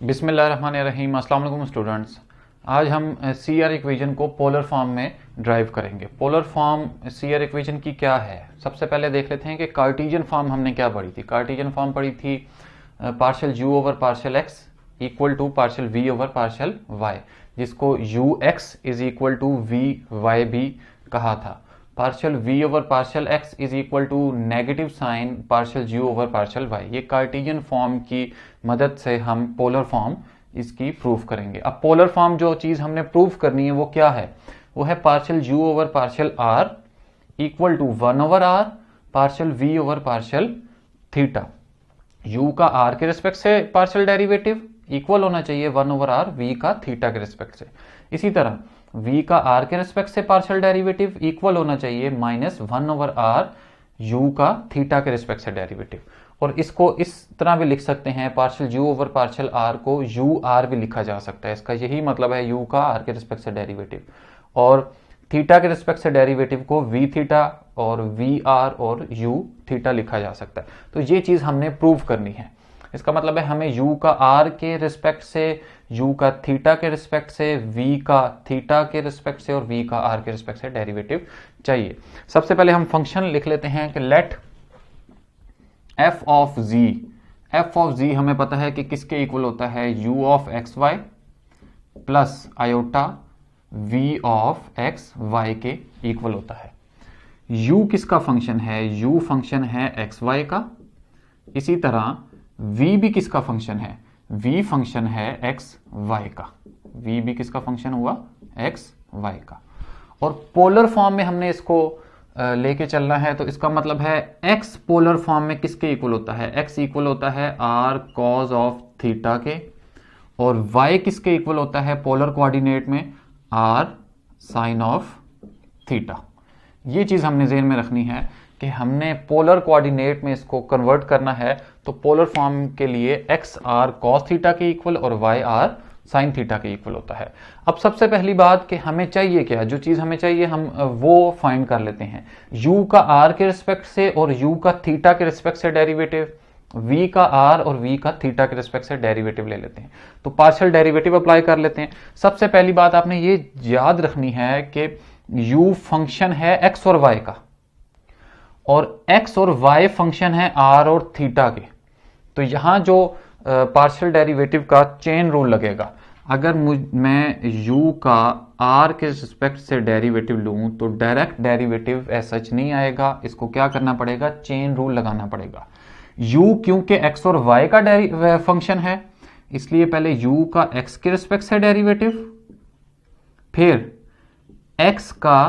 बिस्मिल्लाहिर्रहमानिर्रहीम। अस्सलाम वालेकुम स्टूडेंट्स। आज हम CR इक्वेशन को पोलर फॉर्म में ड्राइव करेंगे। पोलर फॉर्म CR इक्वेशन की क्या है, सबसे पहले देख लेते हैं कि कार्टेशियन फॉर्म हमने क्या पढ़ी थी। कार्टेशियन फॉर्म पढ़ी थी partial u over partial x equal to partial v over partial y, जिसको ux is equal to vy भी कहा था। Partial v over partial x is equal to negative sign partial u over partial y। ये cartesian form की मदद से हम polar form इसकी प्रूफ करेंगे। अब पोलर फॉर्म जो चीज हमने प्रूफ करनी है वो क्या है, वो है partial u over partial r equal to 1 over r partial v over partial theta. u का r के रिस्पेक्ट से पार्शियल डेरिवेटिव इक्वल होना चाहिए 1 ओवर r v का थीटा के रिस्पेक्ट से। इसी तरह v का r के रिस्पेक्ट से पार्शियल डेरिवेटिव इक्वल होना चाहिए -1 ओवर r u का थीटा के रिस्पेक्ट से डेरिवेटिव। और इसको इस तरह भी लिख सकते हैं, partial u over partial r को ur भी लिखा जा सकता है। इसका यही मतलब है u का r के रिस्पेक्ट से डेरिवेटिव, और थीटा के रिस्पेक्ट से डेरिवेटिव को v थीटा और vr और u थीटा लिखा जा सकता है। तो ये चीज हमने प्रूव करनी है। इसका मतलब है हमें u का r के रिस्पेक्ट से, u का थीटा के रिस्पेक्ट से, v का थीटा के रिस्पेक्ट से और v का r के रिस्पेक्ट से डेरिवेटिव चाहिए। सबसे पहले हम फंक्शन लिख लेते हैं कि लेट f ऑफ z हमें पता है कि किसके इक्वल होता है, u of X Y plus iota v of X Y के इक्वल होता है। u किसका फंक्शन है, u फंक्शन है एक्स वाई का। इसी तरह v भी किसका फंक्शन है, v फंक्शन है एक्स वाई का। v भी किसका फंक्शन हुआ, एक्स वाई का। और पोलर फॉर्म में हमने इसको लेके चलना है, तो इसका मतलब है x पोलर फॉर्म में किसके इक्वल होता है, x इक्वल होता है r कॉज ऑफ थीटा के, और y किसके इक्वल होता है पोलर कोऑर्डिनेट में, r साइन ऑफ थीटा। ये चीज हमने ज़हन में रखनी है कि हमने पोलर कोऑर्डिनेट में इसको कन्वर्ट करना है। तो पोलर फॉर्म के लिए x r cos थीटा के इक्वल और y r साइन थीटा के इक्वल होता है। अब सबसे पहली बात कि हमें चाहिए क्या, जो चीज हमें चाहिए हम वो फाइंड कर लेते हैं। u का r के रिस्पेक्ट से और u का थीटा के रिस्पेक्ट से डेरिवेटिव, v का r और v का थीटा के रिस्पेक्ट से डेरिवेटिव ले लेते हैं। तो पार्शियल डेरिवेटिव अप्लाई कर लेते हैं। सबसे पहली बात आपने ये याद रखनी है कि u फंक्शन है x और y का, और x और y फंक्शन है r और थीटा के। तो यहां जो पार्शियल डेरिवेटिव का चेन रूल लगेगा। अगर मैं u का r के रिस्पेक्ट से डेरिवेटिव लूं तो डायरेक्ट डेरिवेटिव ऐसा सच नहीं आएगा, इसको क्या करना पड़ेगा, चेन रूल लगाना पड़ेगा। u क्योंकि x और y का फंक्शन है, इसलिए पहले u का x के रिस्पेक्ट से डेरिवेटिव, फिर x का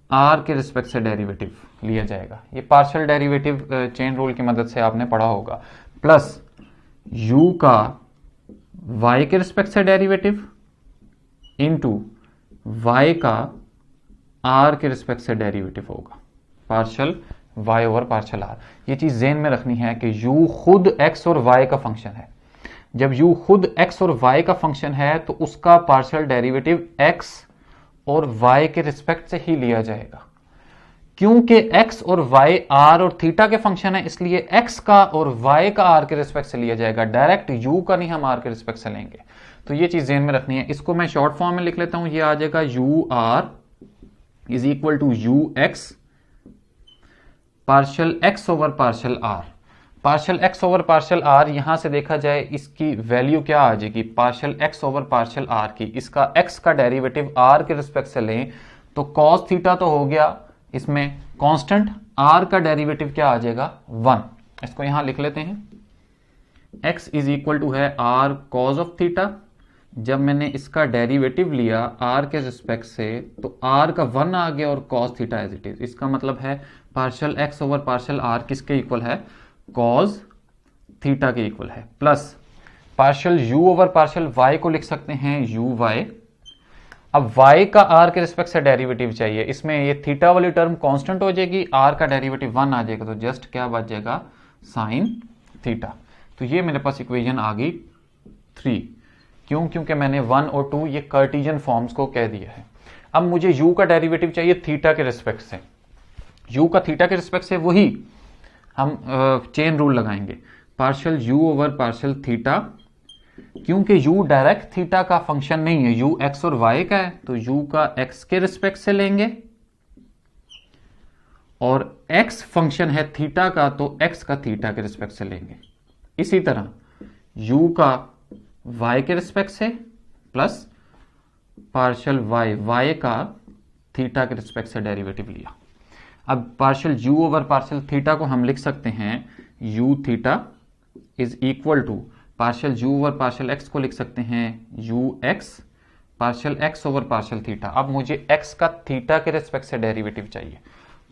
r के रिस्पेक्ट से डेरिवेटिव लिया जाएगा। ये पार्शियल डेरिवेटिव चेन रूल की मदद से आपने पढ़ा होगा। प्लस u का y के रिस्पेक्ट से डेरिवेटिव इनटू y का r के रिस्पेक्ट से डेरिवेटिव होगा, partial y over partial r। ये चीज ज़हन में रखनी है कि u खुद x और y का फंक्शन है। जब u खुद x और y का फंक्शन है तो उसका पार्शियल डेरिवेटिव x और y के रिस्पेक्ट से ही लिया जाएगा। क्योंकि x और y r और थीटा के फंक्शन है, इसलिए x का और y का r के रिस्पेक्ट से लिया जाएगा, डायरेक्ट u का नहीं हम r के रिस्पेक्ट से लेंगे। तो ये चीज ध्यान में रखनी है। इसको मैं शॉर्ट फॉर्म में लिख लेता हूं, ये आ जाएगा u r is equal to u x partial x over partial r। Partial x over partial r यहां से देखा जाए इसकी वैल्यू क्या आ जाएगी, partial x over partial r की, इसका x का डेरिवेटिव r के रिस्पेक्ट से लें तो कॉस थीटा तो हो गया, इसमें कांस्टेंट r का डेरिवेटिव क्या आ जाएगा, 1। इसको यहां लिख लेते हैं, x इज इक्वल टू है r कॉज ऑफ थीटा। जब मैंने इसका डेरिवेटिव लिया r के रिस्पेक्ट से तो r का 1 आ गया और cos theta as it is. इसका मतलब है partial x over partial r किसके इक्वल है, कॉस थीटा के इक्वल है। Plus partial u over partial y को लिख सकते हैं uy। अब y का r के रिस्पेक्ट से डेरिवेटिव चाहिए, इसमें ये थीटा वाली टर्म कांस्टेंट हो जाएगी, r का डेरिवेटिव 1 आ जाएगा, तो जस्ट क्या बच जाएगा, साइन थीटा। तो ये मेरे पास इक्वेशन आ गई 3। क्यों, क्योंकि मैंने 1 और 2 ये कार्टेशियन फॉर्म्स को कह दिया है। अब मुझे u का डेरिवेटिव चाहिए थीटा के रिस्पेक्ट से। u का थीटा के रिस्पेक्ट से वही हम चेन रूल लगाएंगे, partial u over partial theta क्योंकि u डायरेक्ट थीटा का फंक्शन नहीं है, u x और y का है, तो u का x के रिस्पेक्ट से लेंगे और x फंक्शन है थीटा का, तो x का थीटा के रिस्पेक्ट से लेंगे। इसी तरह u का y के रिस्पेक्ट से प्लस पार्शियल y का थीटा के रिस्पेक्ट से डेरिवेटिव लिया। अब partial u over partial theta को हम लिख सकते हैं u theta is equal to partial u over partial x को लिख सकते हैं ux partial x over partial theta. अब मुझे x का थीटा के रिस्पेक्ट से डेरिवेटिव चाहिए,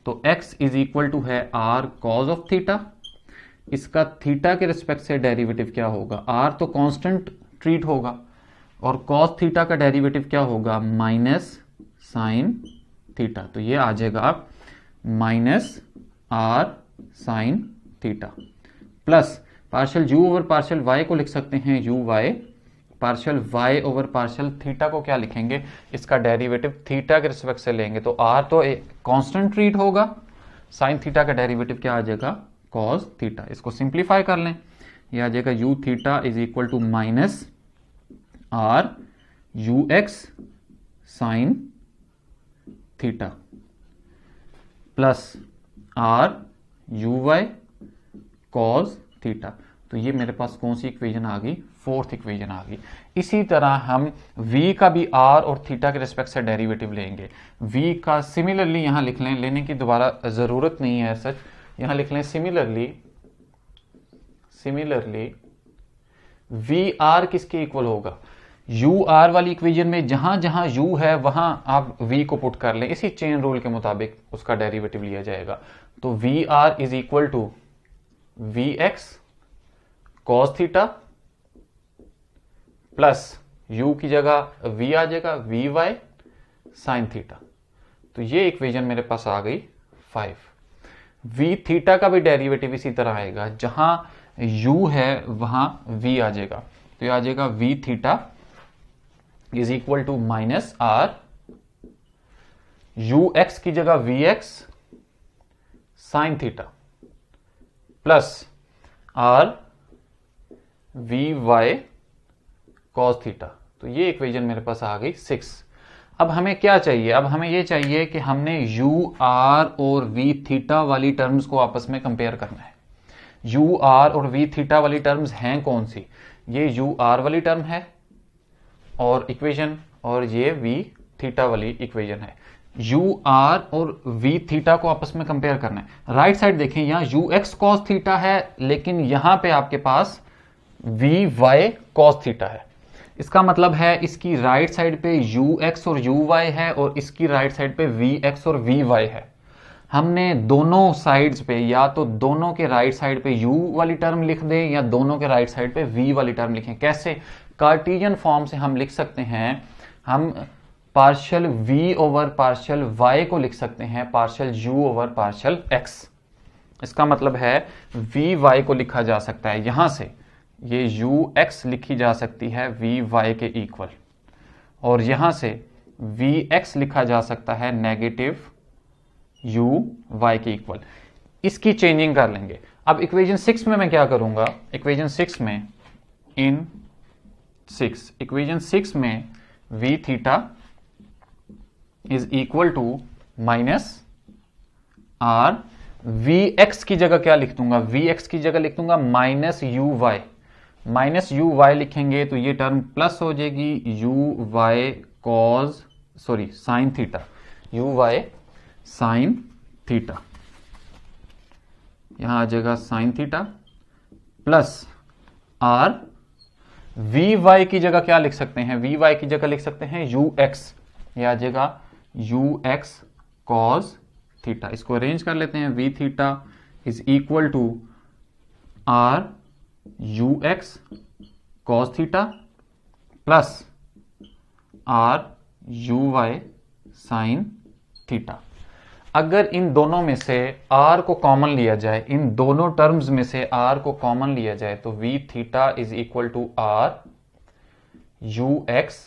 तो x इज इक्वल टू है r कॉज ऑफ थीटा। इसका थीटा के रिस्पेक्ट से डेरिवेटिव क्या होगा, r तो कांस्टेंट ट्रीट होगा और कॉस थीटा का डेरिवेटिव क्या होगा, माइनस साइन थीटा। तो ये आ जाएगा minus r sign theta plus partial u over partial y को लिख सकते हैं uy partial y over partial theta को क्या लिखेंगे, इसका डेरिवेटिव थीटा के रिस्पेक्ट से लेंगे, तो r तो कांस्टेंट ट्रीट होगा, साइन थीटा का डेरिवेटिव क्या आ जाएगा, कॉस थीटा। इसको सिंप्लीफाई कर लें, ये आ जाएगा u theta is equal to minus r ux sine theta plus r uy cos theta. तो ये मेरे पास कौन सी इक्वेशन आ गई, फोर्थ इक्वेशन आ गई। इसी तरह हम v का भी r और थीटा के रिस्पेक्ट से डेरिवेटिव लेंगे। v का सिमिलरली यहां लिख लें, लेने की दोबारा जरूरत नहीं है सच, यहां लिख लें सिमिलरली v r किसके इक्वल होगा, u r वाली इक्वेशन में जहां जहां u है वहां आप v को पुट कर लें, इसी चेन रूल के मुताबिक उसका डेरिवेटिव लिया जाएगा। तो v r is equal to vx cos theta plus u की जगह v आ जाएगा vy sin थीटा। तो ये इक्वेशन मेरे पास आ गई 5। v थीटा का भी डेरिवेटिव इसी तरह आएगा, जहां u है वहां v आ जाएगा, तो ये आ जाएगा v theta is equal to minus r ux की जगह vx sin theta plus r vy cos theta. तो ये इक्वेशन मेरे पास आ गई 6। अब हमें क्या चाहिए, अब हमें ये चाहिए कि हमने u r और v थीटा वाली टर्म्स को आपस में कंपेयर करना है। u r और v थीटा वाली टर्म्स हैं कौन सी, ये u r वाली टर्म है और इक्वेशन, और ये v थीटा वाली इक्वेशन है। u r और v थीटा को आपस में कंपेयर करना है। राइट साइड देखें, यहाँ ux cos थीटा है, लेकिन यहां पे आपके पास vy cos थीटा है। इसका मतलब है इसकी राइट साइड पे ux और uy है और इसकी राइट साइड पे vx और vy है। हमने दोनों साइड्स पे या तो दोनों के राइट साइड पे u वाली टर्म लिख दें या दोनों के राइट साइड पे v वाली टर्म लिखें। कैसे, कार्टेशियन फॉर्म से हम लिख सकते हैं, हम partial v over partial y को लिख सकते हैं partial u over partial x। इसका मतलब है vy को लिखा जा सकता है, यहां से ये ux लिखी जा सकती है vy के इक्वल, और यहां से vx लिखा जा सकता है नेगेटिव uy के इक्वल। इसकी चेंजिंग कर लेंगे। अब इक्वेशन 6 में मैं क्या करूंगा, इक्वेशन 6 में इक्वेशन 6 में v theta is equal to minus r vx की जगह क्या लिख दूंगा, vx की जगह लिख दूंगा माइनस uy। माइनस uy लिखेंगे तो ये टर्म प्लस हो जाएगी uy cos sine theta, uy sine theta, यहां आ जाएगा sign theta plus r vy की जगह क्या लिख सकते हैं, vy की जगह लिख सकते हैं ux, यह आ जाएगा ux cos थीटा। इसको अरेंज कर लेते हैं, v theta is equal to r ux cos theta plus r uy sin theta. अगर इन दोनों में से r को कॉमन लिया जाए, इन दोनों टर्म्स में से r को कॉमन लिया जाए, तो v theta is equal to r ux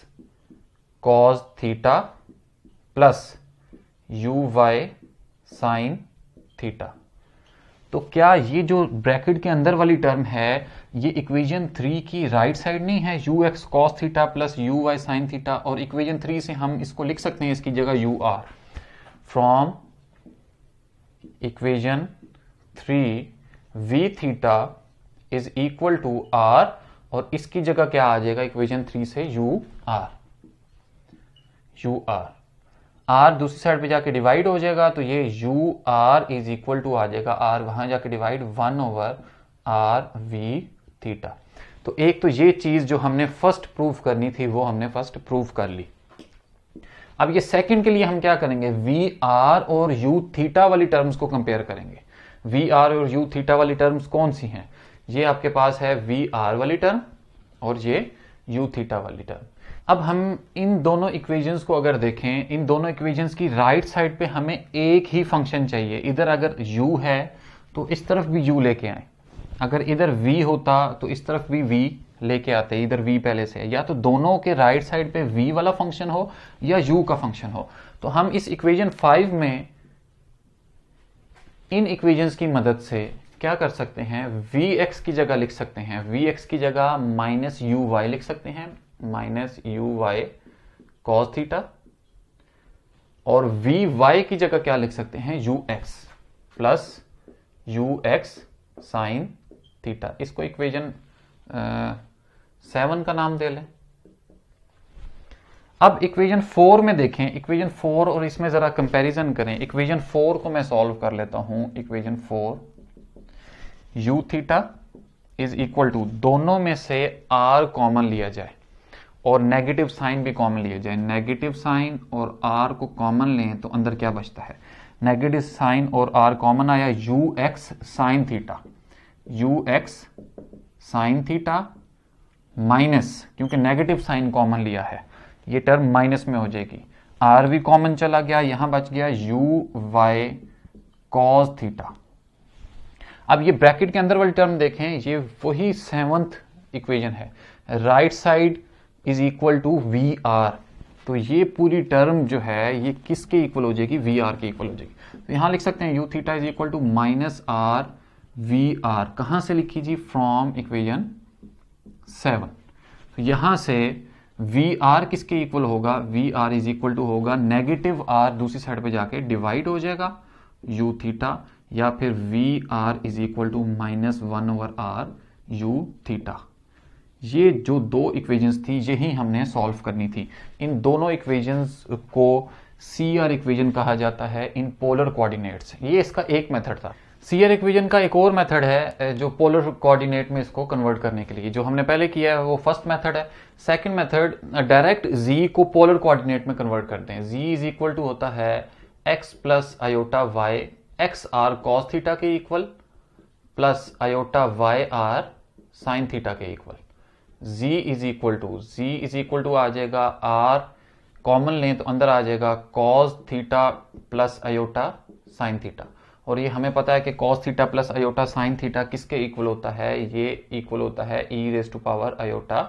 cos theta plus uy sin theta. तो क्या ये जो ब्रैकेट के अंदर वाली टर्म है ये इक्वेशन 3 की राइट साइड नहीं है, u x cos theta plus u y sine theta, और इक्वेशन 3 से हम इसको लिख सकते हैं इसकी जगह u r. From equation 3 v theta is equal to r, और इसकी जगह क्या आ जाएगा इक्वेशन 3 से यू आर। आर दूसरी साइड पे जाके डिवाइड हो जाएगा, तो ये u r is equal to आ जाएगा, आर वहां जाके divide 1 over are we theta. तो एक तो ये चीज जो हमने फर्स्ट प्रूफ करनी थी वो हमने फर्स्ट प्रूफ कर ली। अब ये सेकंड के लिए हम क्या करेंगे, वी आर और यू थीटा वाली टर्म्स को कंपेयर करेंगे। वी आर और यू थीटा वाली टर्म्स कौन सी हैं, ये आपके पास है वी आर वाली टर्म और ये यू थीटा वाली टर्म। अब हम इन दोनों इक्वेशंस को अगर देखें, इन दोनों इक्वेशंस की राइट साइड पे हमें एक ही फंक्शन चाहिए। इधर अगर u है तो इस तरफ भी u लेके आए, अगर इधर v होता तो इस तरफ भी v लेके आते, इधर v पहले से है, या तो दोनों के राइट साइड पे v वाला फंक्शन हो या u का फंक्शन हो। तो हम इस इक्वेशन 5 में इन इक्वेशंस की मदद से क्या कर सकते हैं, vx की जगह लिख सकते हैं, vx की जगह माइनस uy लिख सकते हैं, माइनस uy cos थीटा, और vy की जगह क्या लिख सकते हैं, ux plus ux sin theta. इसको इक्वेशन 7 का नाम दे लें। अब इक्वेशन 4 में देखें, इक्वेशन 4 और इसमें जरा कंपैरिजन करें। इक्वेशन 4 को मैं सॉल्व कर लेता हूं। Equation 4 u theta is equal to, दोनों में से r कॉमन लिया जाए और नेगेटिव साइन भी कॉमन लिया जाए। नेगेटिव साइन और r को कॉमन लें तो अंदर क्या बचता है, नेगेटिव साइन और r कॉमन आया, ux sine theta, ux sine theta minus, क्योंकि नेगेटिव साइन कॉमन लिया है ये टर्म माइनस में हो जाएगी, r भी कॉमन चला गया, यहां बच गया uy cos थीटा। अब ये ब्रैकेट के अंदर वाली टर्म देखें, ये वही 7th इक्वेशन है, right side is equal to V R. तो ये पूरी टर्म जो है ये किसके इक्वल हो जाएगी, वी आर के इक्वल हो जाएगी। तो यहां लिख सकते हैं U theta is equal to minus R V R. कहां से लिखी जी, फ्रॉम इक्वेशन 7। तो यहां से वी आर किसके इक्वल होगा, V R is equal to होगा नेगेटिव आर दूसरी साइड पे जाके डिवाइड हो जाएगा यू थीटा, या फिर V R is equal to minus 1 over R U theta. ये जो दो इक्वेशंस थी यही हमने सॉल्व करनी थी। इन दोनों इक्वेशंस को CR इक्वेशन कहा जाता है इन पोलर कोऑर्डिनेट्स। ये इसका एक मेथड था। CR इक्वेशन का एक और मेथड है जो पोलर कोऑर्डिनेट में इसको कन्वर्ट करने के लिए, जो हमने पहले किया है वो फर्स्ट मेथड है। सेकंड मेथड डायरेक्ट z को पोलर कोऑर्डिनेट में कन्वर्ट करते हैं। z इज इक्वल टू होता है x plus iota y, x r cos theta के equal plus iota y r sine theta के equal. z is equal to आ जाएगा r कॉमन लें तो अंदर आ जाएगा cos theta plus iota sine theta, और ये हमें पता है कि cos theta plus iota sine theta किसके इक्वल होता है, ये इक्वल होता है e raise to power iota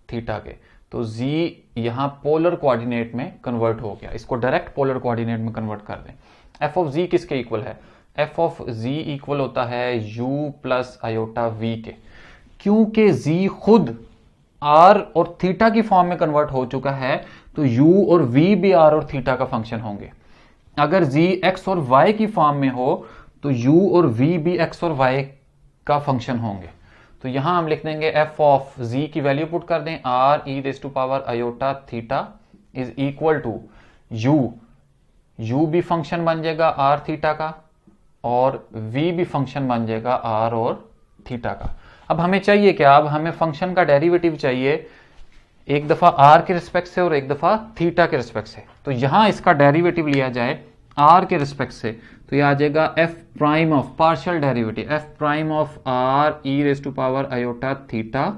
theta के। तो z यहां पोलर कोऑर्डिनेट में कन्वर्ट हो गया, इसको डायरेक्ट पोलर कोऑर्डिनेट में कन्वर्ट कर दें। f ऑफ z किसके इक्वल है, f ऑफ z इक्वल होता है u प्लस आयोटा v के। क्योंकि z खुद r और थीटा की फॉर्म में कन्वर्ट हो चुका है तो u और v भी r और थीटा का फंक्शन होंगे। अगर z x और y की फॉर्म में हो तो u और v भी x और y का फंक्शन होंगे। तो यहां हम लिख देंगे f ऑफ z की वैल्यू पुट कर दें, r e raise to power iota theta is equal to u भी फंक्शन बन जाएगा r थीटा का और v भी फंक्शन बन जाएगा r और थीटा का। अब हमें चाहिए क्या, अब हमें फंक्शन का डेरिवेटिव चाहिए, एक दफा r के रिस्पेक्ट से और एक दफा थीटा के रिस्पेक्ट से। तो यहां इसका डेरिवेटिव लिया जाए r के रिस्पेक्ट से तो यह आ जाएगा f prime of partial derivative f prime of r e raise to power iota theta,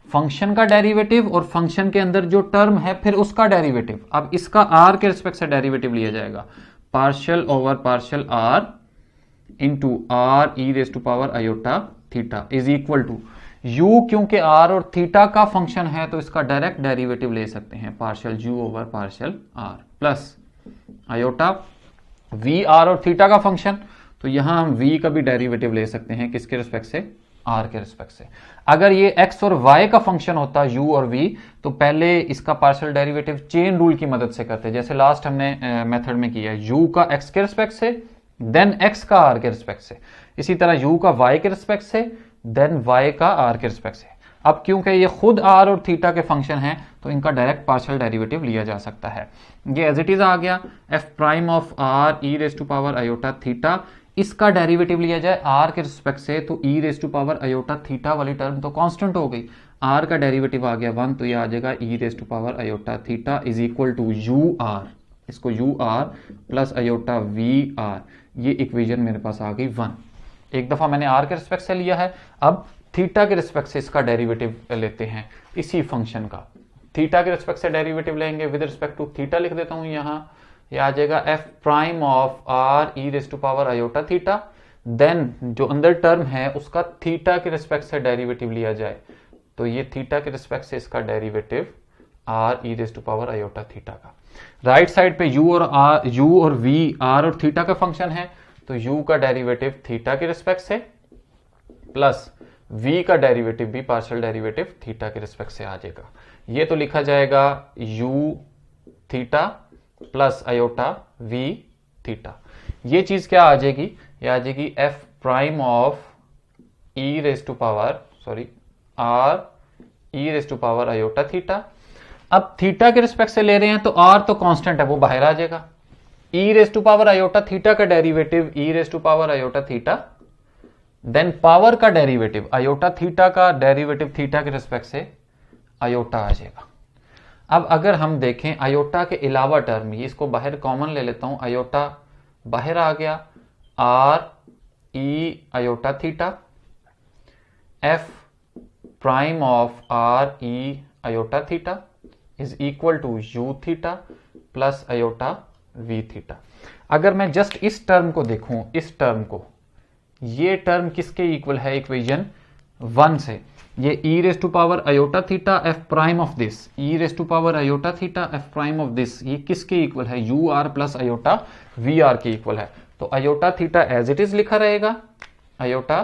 function का डेरिवेटिव और फंक्शन के अंदर जो टर्म है फिर उसका डेरिवेटिव। अब इसका r के रिस्पेक्ट से डेरिवेटिव लिया जाएगा, partial over partial r into r e raise to power iota theta is equal to u, क्योंकि r और थीटा का फंक्शन है तो इसका डायरेक्ट डेरिवेटिव ले सकते हैं, partial u over partial r plus iota v r और थीटा का फंक्शन तो यहाँ हम v का भी डेरिवेटिव ले सकते हैं, किसके रिस्पेक्ट से, r के रिस्पेक्ट से। अगर ये x और y का फंक्शन होता u और v, तो पहले इसका पार्शियल डेरिवेटिव चेन रूल की मदद से करते, जैसे लास्ट हमने मेथड में किया, u का x के रिस्पेक्ट से, देन x का r के रिस्पेक्ट से, इसी तरह u का y के रिस्पेक्ट से, देन y का r के रिस्पेक्ट से। अब क्योंकि ये खुद r और थीटा के फंक्शन हैं, तो इनका डायरेक्ट पार्शियल डेरिवेटिव लिया जा सकता है। ये एज इट इज आ गया, f prime of r e raise to power iota theta, इसका डेरिवेटिव लिया जाए r के रिस्पेक्ट से, तो e raise to power iota theta वाली टर्म तो कांस्टेंट हो गई, r का डेरिवेटिव आ गया 1, तो ये आ जाएगा e raise to power iota theta is equal to ur, इसको ur प्लस आयोटा vr, ये इक्वेशन मेरे पास आ गई 1। एक दफा मैंने r के रिस्पेक्ट से लिया है, अब थीटा के रिस्पेक्ट से इसका डेरिवेटिव लेते हैं इसी फंक्शन का। थीटा के रिस्पेक्ट से डेरिवेटिव लेंगे, विद रिस्पेक्ट टू थीटा लिख देता हूं यहाँ, ये आ जाएगा f prime of r e raise to power iota theta, then जो अंदर टर्म है उसका थीटा के रिस्पेक्ट से डेरिवेटिव लिया जाए, तो ये थीटा के रिस्पेक्ट से इसका derivative r e raise to power iota theta का। राइट साइड पे u और v r और थीटा का फंक्शन है, तो u का डेरिवेटिव थीटा के रिस्पेक्ट से प्लस v का डेरिवेटिव भी पार्शियल डेरिवेटिव थीटा के रिस्पेक्ट से आ जाएगा। ये तो लिखा जाएगा u theta plus iota v theta. ये चीज क्या आ जाएगी, ये आ जाएगी f prime of e raise to power r e raise to power iota theta. अब थीटा के रिस्पेक्ट से ले रहे हैं तो r तो कांस्टेंट है, वो बाहर आ जाएगा, e raise to power iota theta का derivative e raise to power iota theta, then power का डेरिवेटिव आयोटा थीटा का डेरिवेटिव थीटा के रिस्पेक्ट से आयोटा आ जाएगा। अब अगर हम देखें आयोटा के अलावा टर्म, ये इसको बाहर कॉमन ले लेता हूं, आयोटा बाहर आ गया, r e iota theta, f prime of r e iota theta is equal to u theta plus iota v theta. अगर मैं जस्ट इस टर्म को देखूं, इस टर्म को, ये टर्म किसके इक्वल है इक्वेशन 1 से, ये e raise to power iota theta f prime of this, e raise to power iota theta f prime of this, ये किसके इक्वल है, ur प्लस आयोटा vr के इक्वल है। तो iota theta as it is लिखा रहेगा, iota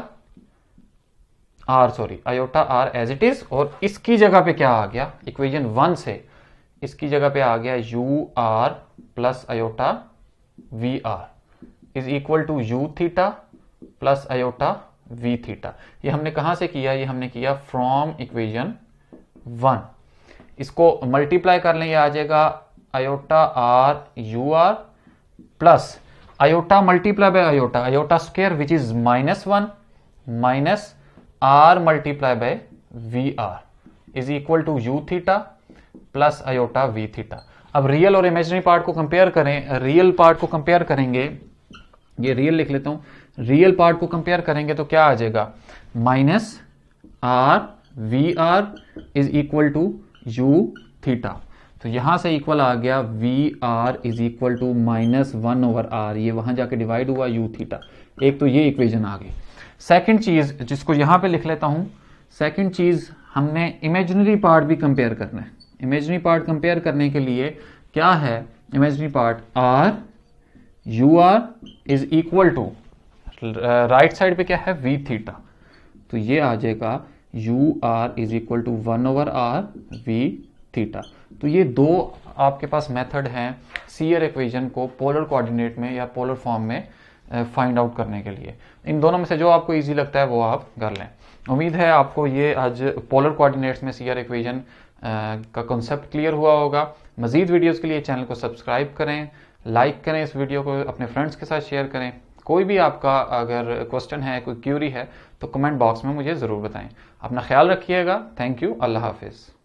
r as it is, और इसकी जगह पे क्या आ गया, इक्वेशन 1 से इसकी जगह पे आ गया ur plus iota vr is equal to u theta plus iota v theta. ये हमने कहां से किया, ये हमने किया फ्रॉम इक्वेशन 1। इसको मल्टीप्लाई कर लें, ये आ जाएगा iota r ur plus iota multiply by iota, iota square which is -1 minus r multiply by vr is equal to u theta plus iota v theta. अब रियल और इमेजिनरी पार्ट को compare करें, real part को compare करेंगे, ये real लिख लेता हूं, रियल पार्ट को कंपेयर करेंगे तो क्या आ जाएगा, minus r vr is equal to u theta, तो यहां से इक्वल आ गया vr is equal to -1 over r, ये वहां जाके डिवाइड हुआ u थीटा। एक तो ये इक्वेशन आ गई। सेकंड चीज जिसको यहां पे लिख लेता हूं, सेकंड चीज हमने इमेजिनरी पार्ट भी कंपेयर करना है। इमेजिनरी पार्ट कंपेयर करने के लिए क्या है, imaginary part r ur is equal to, right side पे क्या है v थीटा, तो ये आ जाएगा ur is equal to 1 over r v theta. तो ये दो आपके पास मेथड हैं सीयर इक्वेशन को पोलर कोऑर्डिनेट में या पोलर फॉर्म में फाइंड आउट करने के लिए। इन दोनों में से जो आपको इजी लगता है वो आप कर लें। उम्मीद है आपको ये आज पोलर कोऑर्डिनेट्स में सीयर इक्वेशन का कॉन्सेप्ट क्लियर हुआ होगा। मजीद वीडियोस के लिए चैनल को सब्सक्राइब करें, लाइक करें, इस वीडियो को अपने फ्रेंड्स के साथ शेयर करें। कोई भी आपका अगर क्वेश्चन है, कोई क्यूरी है तो कमेंट बॉक्स में मुझे ज़रूर बताएं। अपना ख्याल रखिएगा। Thank you. अल्लाह हाफिज़।